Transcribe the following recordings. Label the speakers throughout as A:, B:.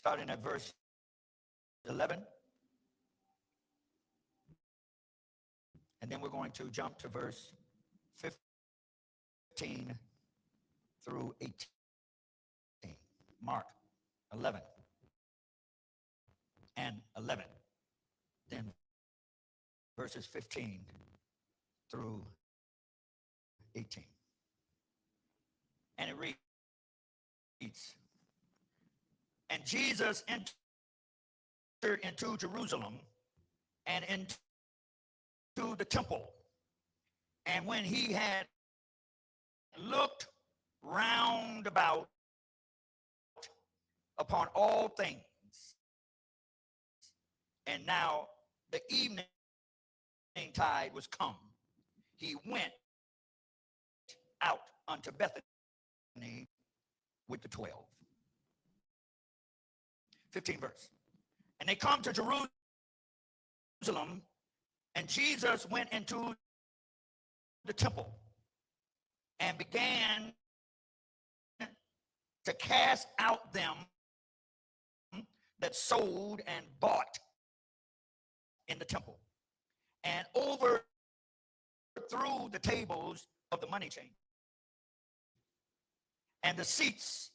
A: starting at verse 11. And then we're going to jump to verse 15 through 18. Mark 11 and 11. Then verses 15 through 18. And it reads, and Jesus entered into Jerusalem and into the temple. And when he had looked round about upon all things, and now the evening tide was come, he went out unto Bethany with the 12. 15 verse. And they come to Jerusalem, and Jesus went into the temple and began to cast out them that sold and bought in the temple, and overthrew the tables of the money chain and the seats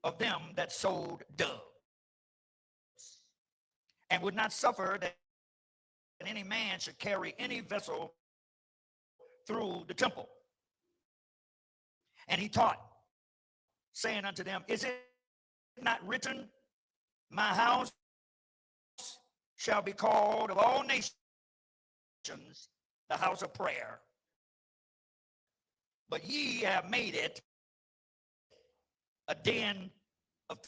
A: of them that sold doves, and would not suffer that any man should carry any vessel through the temple. And he taught, saying unto them, is it not written, my house shall be called of all nations the house of prayer, but ye have made it a den of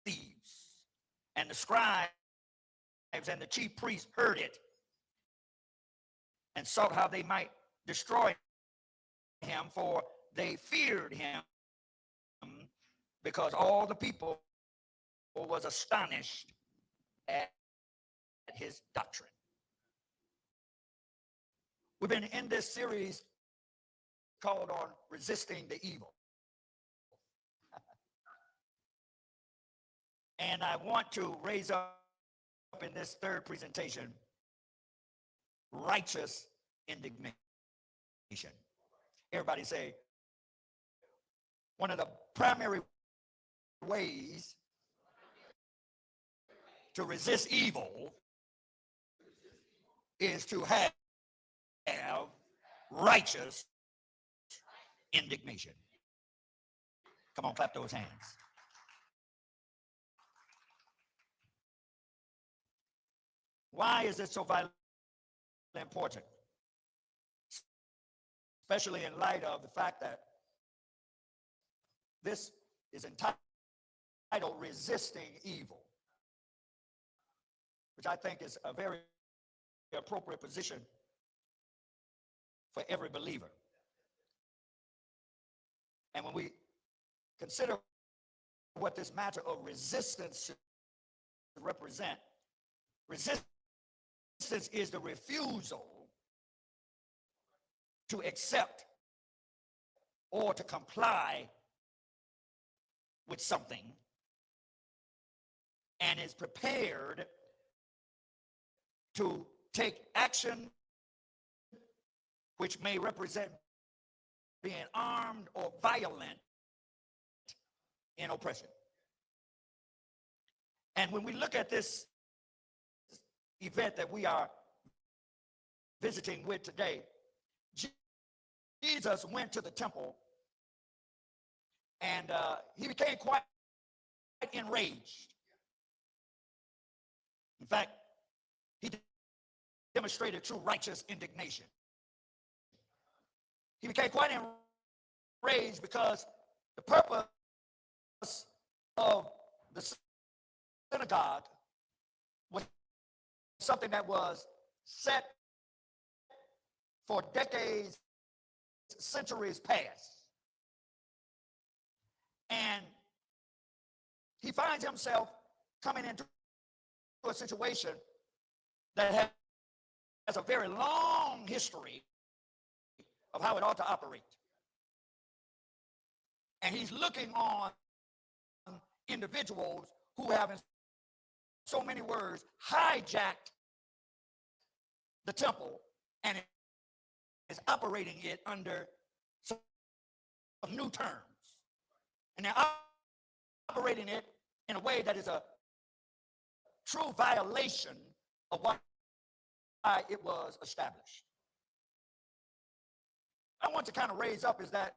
A: thieves. And the scribes and the chief priests heard it, and sought how they might destroy him, for they feared him, because all the people was astonished at his doctrine. We've been in this series called on resisting the evil. And I want to raise up in this third presentation righteous indignation. Everybody say, one of the primary ways to resist evil is to have righteous indignation. Come on, clap those hands. Why is this so vitally important? Especially in light of the fact that this is entitled Resisting Evil, which I think is a very appropriate position for every believer. And when we consider what this matter of resistance should represent, resistance is the refusal to accept or to comply with something, and is prepared to take action which may represent being armed or violent in oppression. And when we look at this event that we are visiting with today, Jesus went to the temple, and he became quite enraged. In fact, he demonstrated true righteous indignation. He became quite enraged because the purpose of the synagogue was something that was set for decades, centuries past. And he finds himself coming into a situation that has a very long history of how it ought to operate. And he's looking on individuals who have, in so many words, hijacked the temple and is operating it under some new terms. And they're operating it in a way that is a true violation of why it was established. I want to kind of raise up is that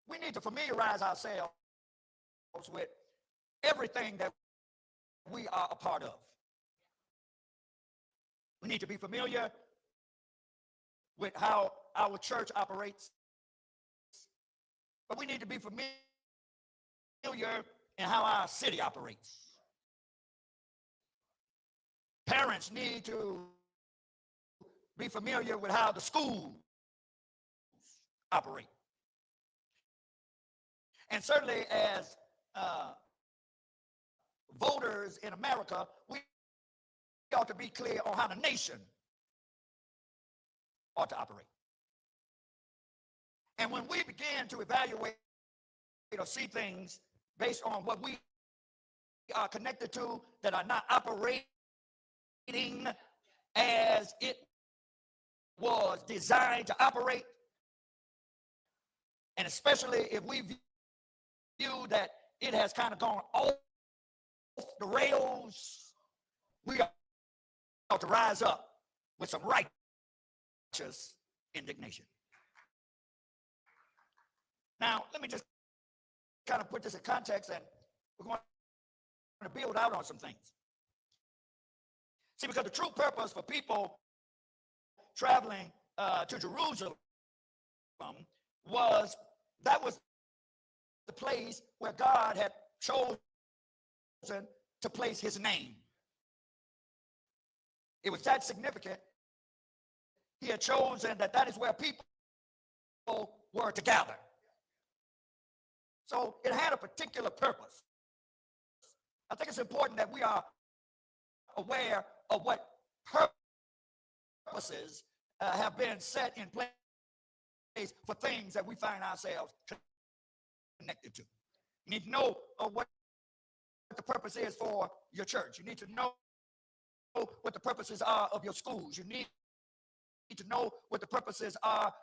A: we need to familiarize ourselves with everything that we are a part of. We need to be familiar with how our church operates, but we need to be familiar in how our city operates. Parents need to be familiar with how the schools operate. And certainly as voters in America, we ought to be clear on how the nation ought to operate. And when we begin to evaluate or see things based on what we are connected to that are not operating as it was designed to operate, and especially if we view that it has kind of gone off the rails, we ought to rise up with some righteous indignation. Now, let me just kind of put this in context, and we're going to build out on some things. See, because the true purpose for people traveling to Jerusalem was the place where God had chosen to place his name. It was that significant. He had chosen that is where people were to gather. So it had a particular purpose. I think it's important that we are aware of what purposes have been set in place for things that we find ourselves connected to. You need to know what the purpose is for your church. You need to know what the purposes are of your schools. You need to know what the purposes are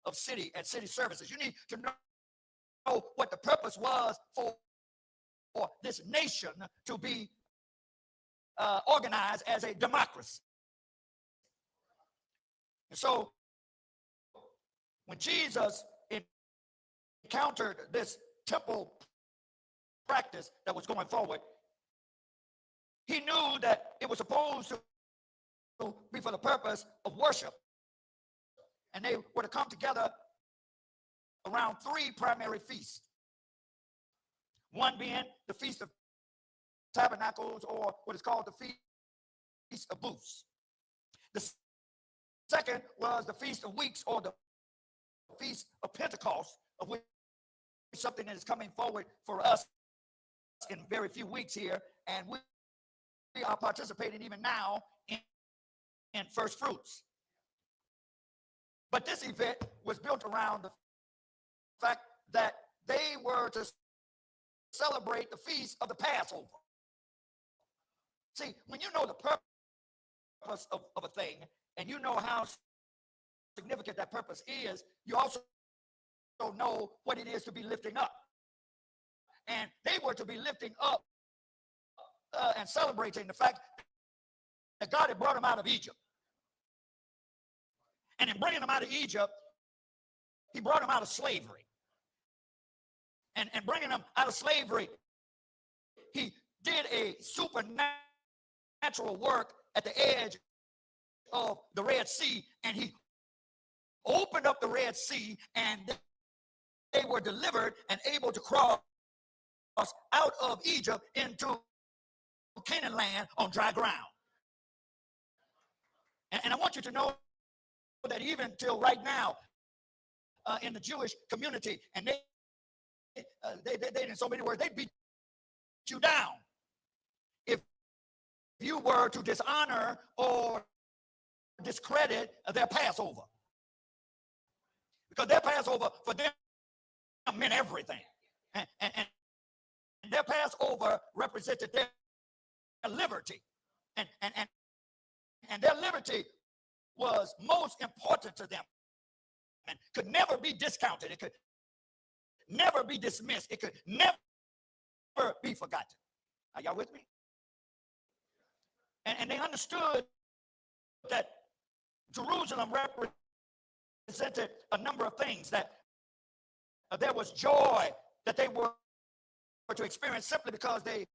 A: of city and city services. You need to know what the purpose was for this nation to be organized as a democracy. And so when Jesus encountered this temple practice that was going forward, he knew that it was supposed to be for the purpose of worship. And they were to come together around three primary feasts. One being the Feast of Tabernacles, or what is called the Feast of Booths. The second was the Feast of Weeks, or the Feast of Pentecost, of which something that is coming forward for us in very few weeks here, and we are participating even now in first fruits. But this event was built around the fact that they were to celebrate the feast of the Passover. See, when you know the purpose of a thing, and you know how significant that purpose is, you also know what it is to be lifting up. And they were to be lifting up and celebrating the fact that God had brought them out of Egypt. And in bringing them out of Egypt, he brought them out of slavery. And bringing them out of slavery, he did a supernatural work at the edge of the Red Sea, and he opened up the Red Sea, and they were delivered and able to cross out of Egypt into Canaan land on dry ground. And I want you to know that even till right now, in the Jewish community, and they in so many words, they beat you down if you were to dishonor or discredit their Passover, because their Passover for them meant everything. And represented their liberty. And their liberty was most important to them and could never be discounted. It could never be dismissed. It could never be forgotten. Are y'all with me? And they understood that Jerusalem represented a number of things, that there was joy that they were to experience simply because they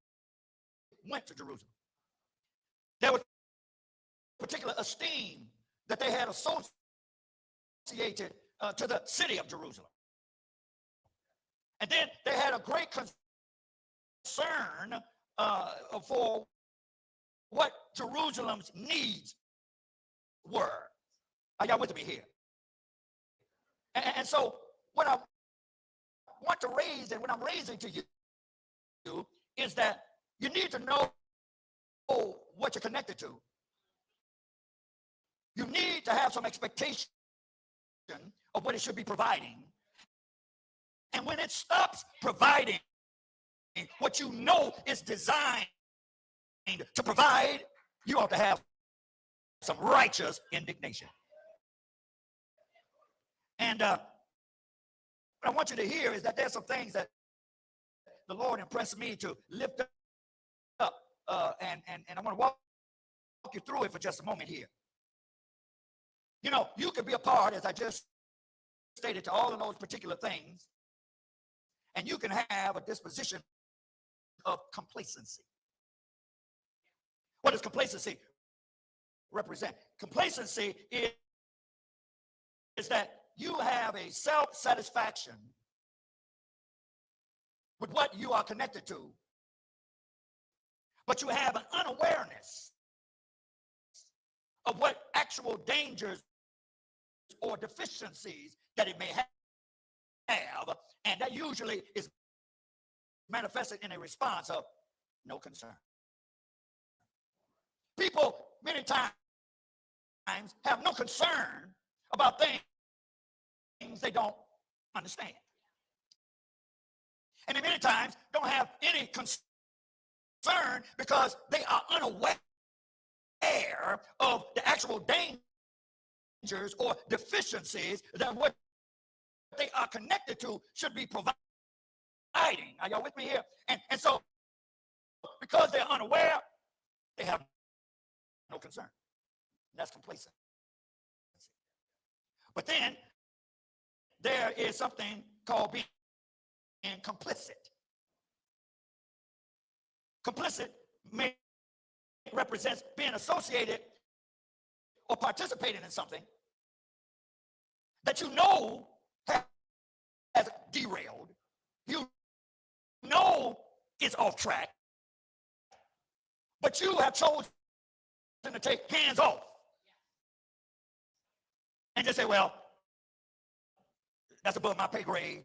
A: went to Jerusalem. There was particular esteem that they had associated to the city of Jerusalem. And then they had a great concern for what Jerusalem's needs were. Are y'all with me here? And so what I want to raise, and what I'm raising to you, is that you need to know what you're connected to. You need to have some expectation of what it should be providing. And when it stops providing what you know is designed to provide, you ought to have some righteous indignation. And what I want you to hear is that there's some things that the Lord impressed me to lift up, and I want to walk you through it for just a moment here. You know, you could be a part, as I just stated, to all of those particular things, and you can have a disposition of complacency. What does complacency represent? Complacency is that you have a self-satisfaction with what you are connected to, but you have an unawareness of what actual dangers or deficiencies that it may have, and that usually is manifested in a response of no concern. People many times have no concern about things they don't understand. And they many times don't have any concern because they are unaware of the actual dangers or deficiencies that what they are connected to should be providing. Are y'all with me here? And so, because they're unaware, they have no concern. That's complacent. But then there is something called being complicit. Complicit represents being associated or participating in something that you know has derailed, you know it's off track, but you have chosen to take hands off and just say, well, that's above my pay grade.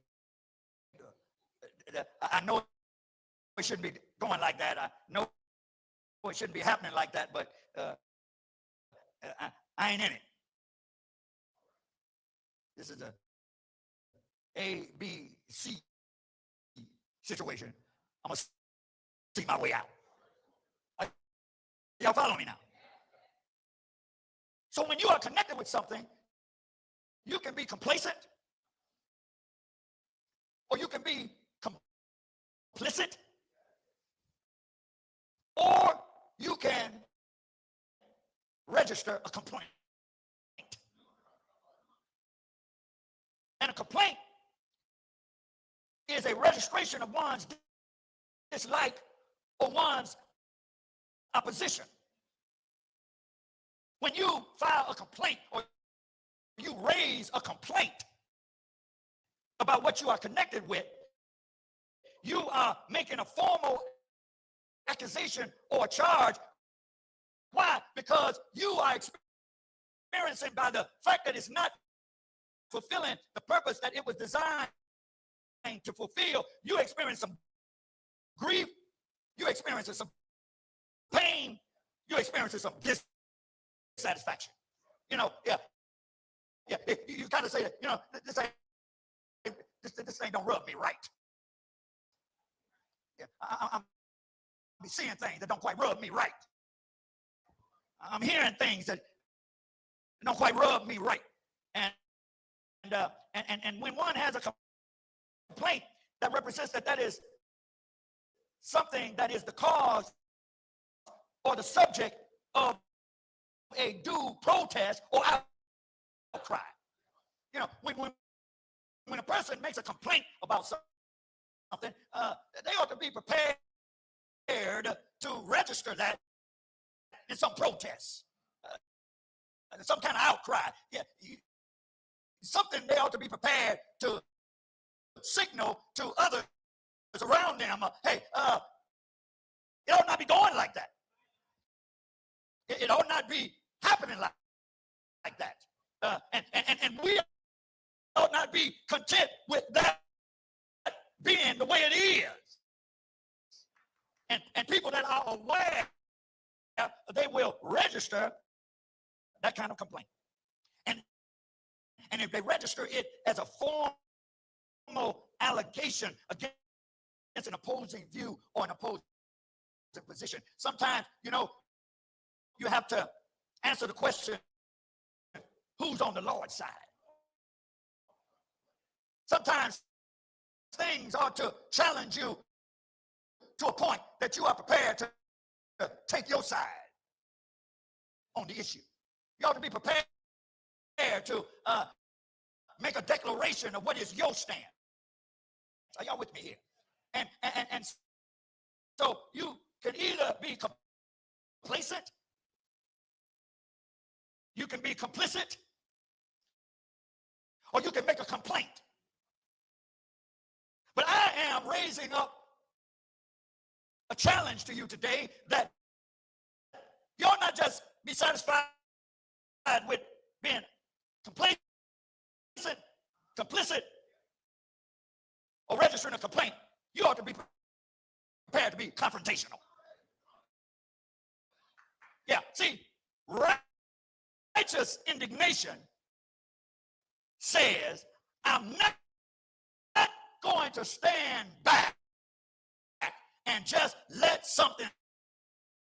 A: I know it shouldn't be going like that. I know it shouldn't be happening like that, but I ain't in it. This is a A, B, C situation. I'm going to see my way out. Y'all follow me now? So when you are connected with something, you can be complacent, or you can be complicit, or you can register a complaint. And a complaint is a registration of one's dislike or one's opposition. When you file a complaint or you raise a complaint about what you are connected with, you are making a formal accusation or charge. Why? Because you are experiencing, by the fact that it's not fulfilling the purpose that it was designed to fulfill, you experience some grief, you experience some pain, you experience some dissatisfaction. You know, you kind of say that, you know, this thing don't rub me right. Yeah, be seeing things that don't quite rub me right. I'm hearing things that don't quite rub me right. And and when one has a complaint, that represents that is something that is the cause or the subject of a due protest or outcry. You know, when a person makes a complaint about something, they ought to be prepared to register that in some protest, some kind of outcry. Yeah, something they ought to be prepared to signal to others around them. Hey, it ought not be going like that. It ought not be happening like that. And we ought not be content with that being the way it is. And people that are aware, they will register that kind of complaint. And if they register it as a formal allegation against an opposing view or an opposing position, sometimes, you know, you have to answer the question, who's on the Lord's side? Sometimes things ought to challenge you to a point that you are prepared to take your side on the issue. You ought to be prepared to make a declaration of what is your stand. Are y'all with me here? And so you can either be complacent, you can be complicit, or you can make a complaint. But I am raising up a challenge to you today that you ought not just be satisfied with being complacent, complicit, or registering a complaint. You ought to be prepared to be confrontational. Yeah, see, righteous indignation says, I'm not going to stand back and just let something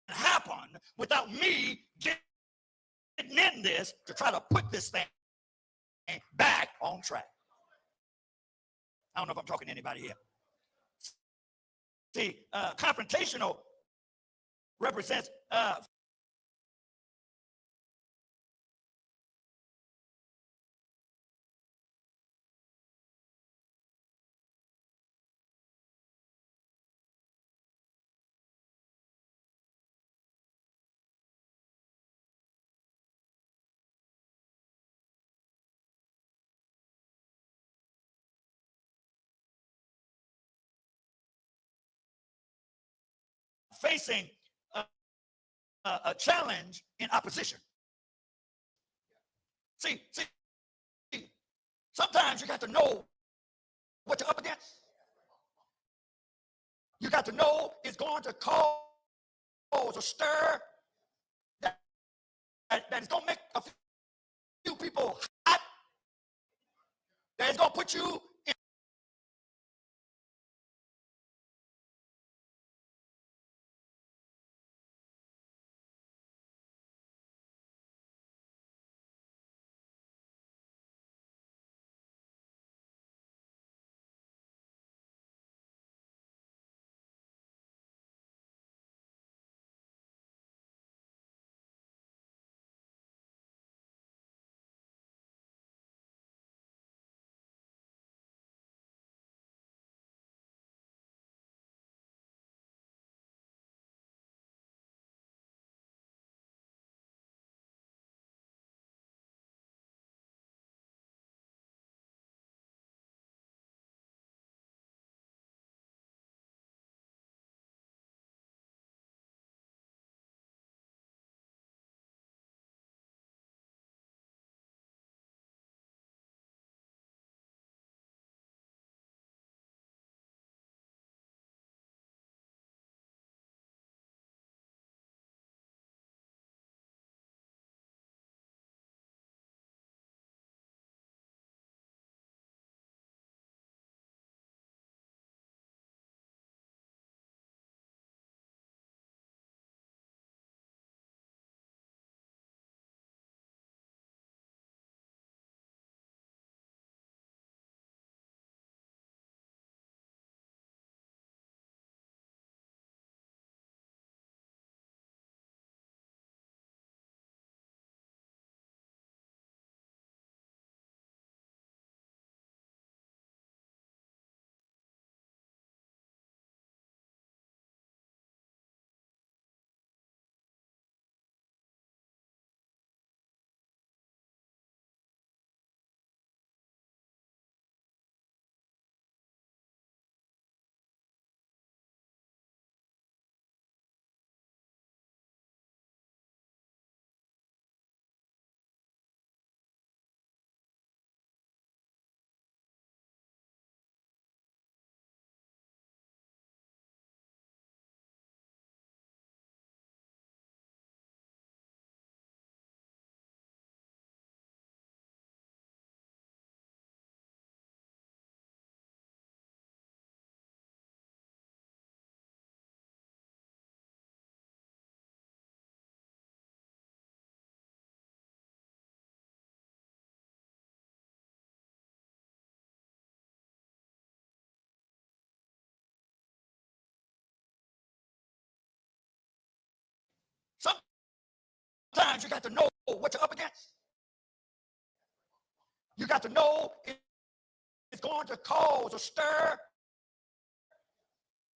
A: happen without me getting in this to try to put this thing back on track. I don't know if I'm talking to anybody here. See, confrontational represents facing a challenge in opposition. See, sometimes you got to know what you're up against. You got to know it's going to cause a stir that is going to make a few people hot, that is going to put you sometimes you got to know what you're up against. You got to know it's going to cause a stir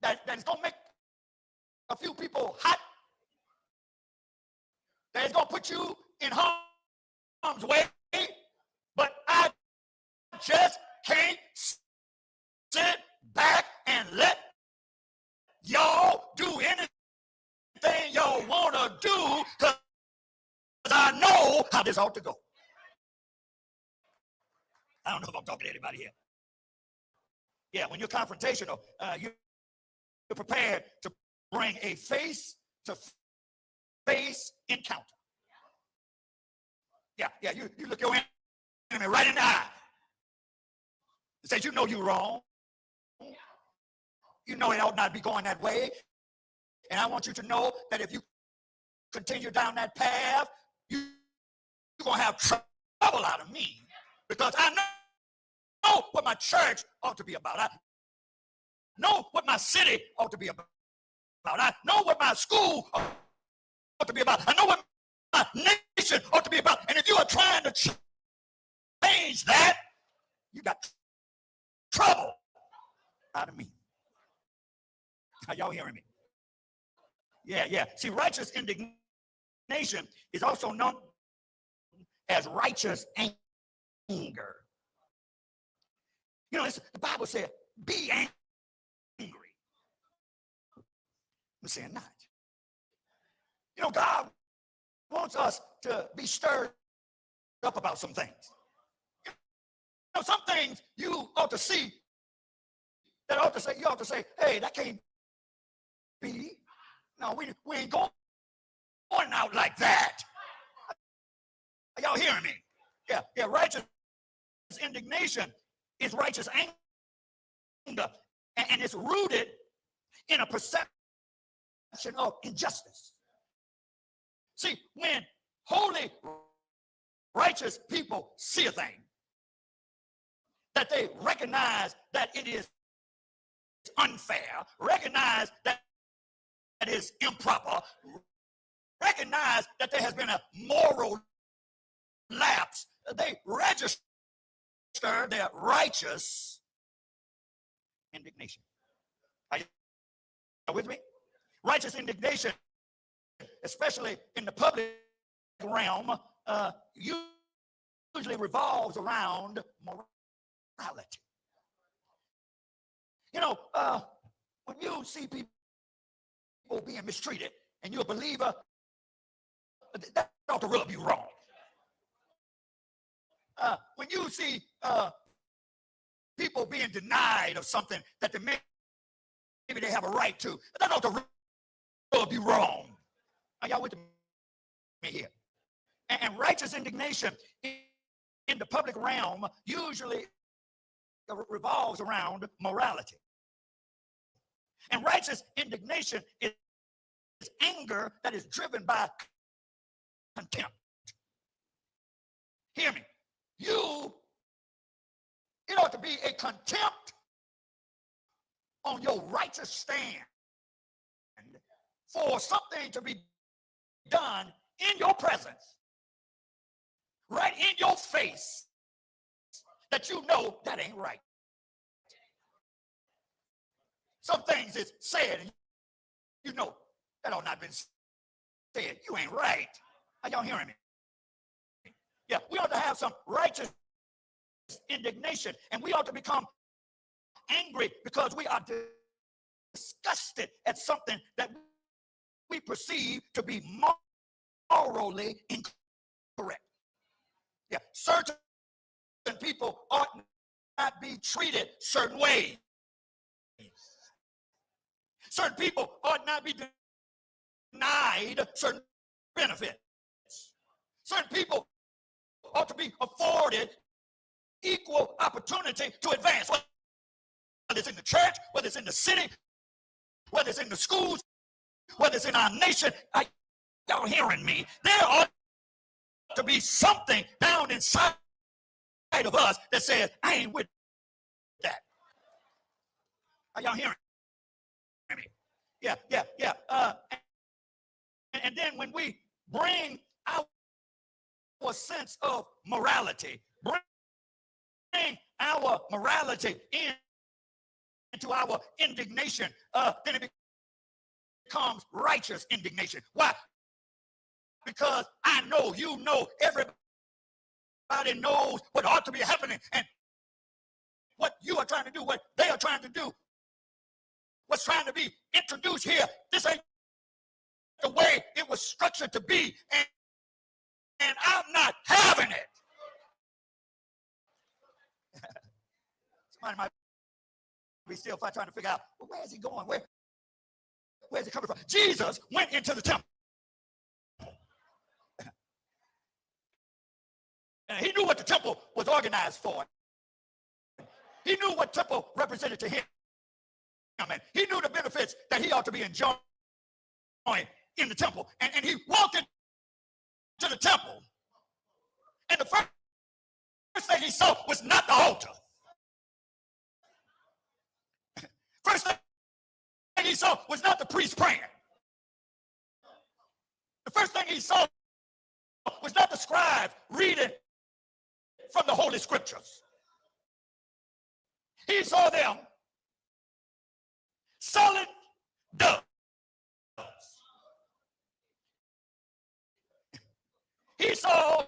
A: that's going to make a few people hot, that is going to put you in harm's way, but I just can't sit back and let y'all do anything y'all want to do, because I know how this ought to go. I don't know if I'm talking to anybody here. Yeah, when you're confrontational, you're prepared to bring a face-to-face encounter. Yeah, you look your enemy right in the eye. It says, you know you're wrong. You know it ought not be going that way. And I want you to know that if you continue down that path, you're going to have trouble out of me. Because I know what my church ought to be about. I know what my city ought to be about. I know what my school ought to be about. I know what my nation ought to be about. And if you are trying to change that, you got trouble out of me. Are y'all hearing me? Yeah. See, righteous indignation is also known as righteous anger. You know, the Bible said, be angry. I'm saying not. You know, God wants us to be stirred up about some things. You know, some things you ought to see, you ought to say, hey, that can't be. No, we ain't going out like that. Are y'all hearing me? Yeah, righteous indignation is righteous anger, and it's rooted in a perception of injustice. See, when holy, righteous people see a thing, that they recognize that it is unfair, recognize that it is improper, recognize that there has been a moral lapse, they register their righteous indignation. Are you with me? Righteous indignation, especially in the public realm, usually revolves around morality. You know, when you see people being mistreated and you're a believer, that ought to rub you wrong. When you see people being denied of something that maybe they have a right to, that ought to rub you wrong. Are y'all with me here? And righteous indignation in the public realm usually revolves around morality. And righteous indignation is anger that is driven by contempt. Hear me. It ought to be a contempt on your righteous stand for something to be done in your presence, right in your face, that you know that ain't right. Some things is said and you know that ought not been said. You ain't right. Are y'all hearing me? Yeah, we ought to have some righteous indignation, and we ought to become angry because we are disgusted at something that we perceive to be morally incorrect. Yeah, certain people ought not be treated certain ways. Certain people ought not be denied certain benefits. Certain people ought to be afforded equal opportunity to advance, whether it's in the church, whether it's in the city, whether it's in the schools, whether it's in our nation. Y'all hearing me? There ought to be something down inside of us that says, I ain't with that. Are y'all hearing me? Yeah. And then when we bring sense of morality. Bring our morality into our indignation. Then it becomes righteous indignation. Why? Because I know, you know, everybody knows what ought to be happening, and what you are trying to do, what they are trying to do, what's trying to be introduced here, this ain't the way it was structured to be, and I'm not having it. Somebody might be still trying to figure out, well, where is he going? Where's he coming from? Jesus went into the temple. And he knew what the temple was organized for. He knew what temple represented to him. And he knew the benefits that he ought to be enjoying in the temple. And he walked into the temple. And the first thing he saw was not the altar. First thing he saw was not the priest praying. The first thing he saw was not the scribe reading from the Holy Scriptures. He saw them selling doves. He saw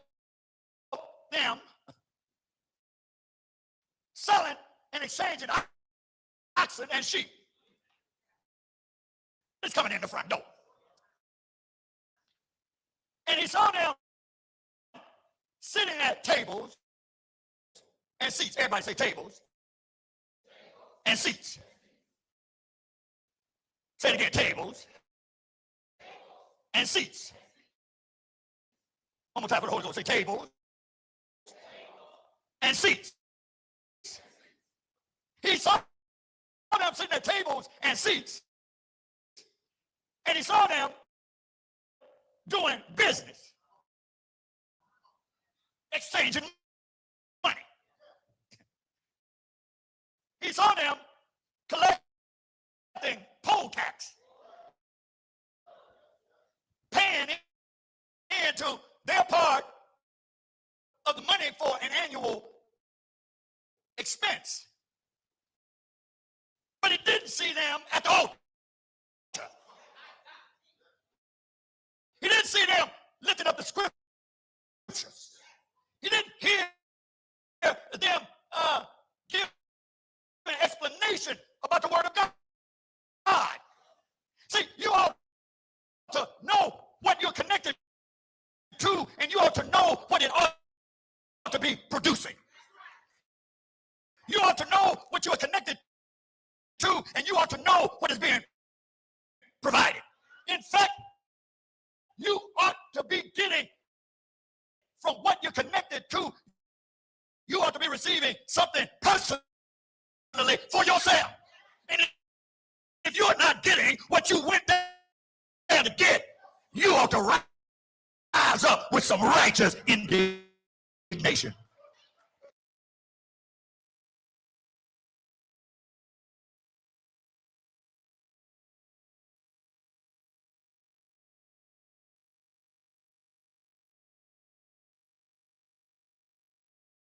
A: them selling and exchanging oxen and sheep. It's coming in the front door. And he saw them sitting at tables and seats. Everybody say tables and seats. Say it again, tables and seats. One more time for the Holy Ghost. Say tables and seats. He saw them sitting at tables and seats. And he saw them doing business, exchanging money. He saw them collecting poll tax, paying into their part of the money for an annual expense. But he didn't see them at the altar. He didn't see them lifting up the scriptures. He didn't hear them give an explanation about the word of God. See, you ought to know what you're connected to, and you ought to know what it ought to be producing. You ought to know what you are connected to, and you ought to know what is being provided. In fact, you ought to be getting from what you're connected to. You ought to be receiving something personally for yourself. And if you're not getting what you went there to get, you ought to rise up with some righteous indignation.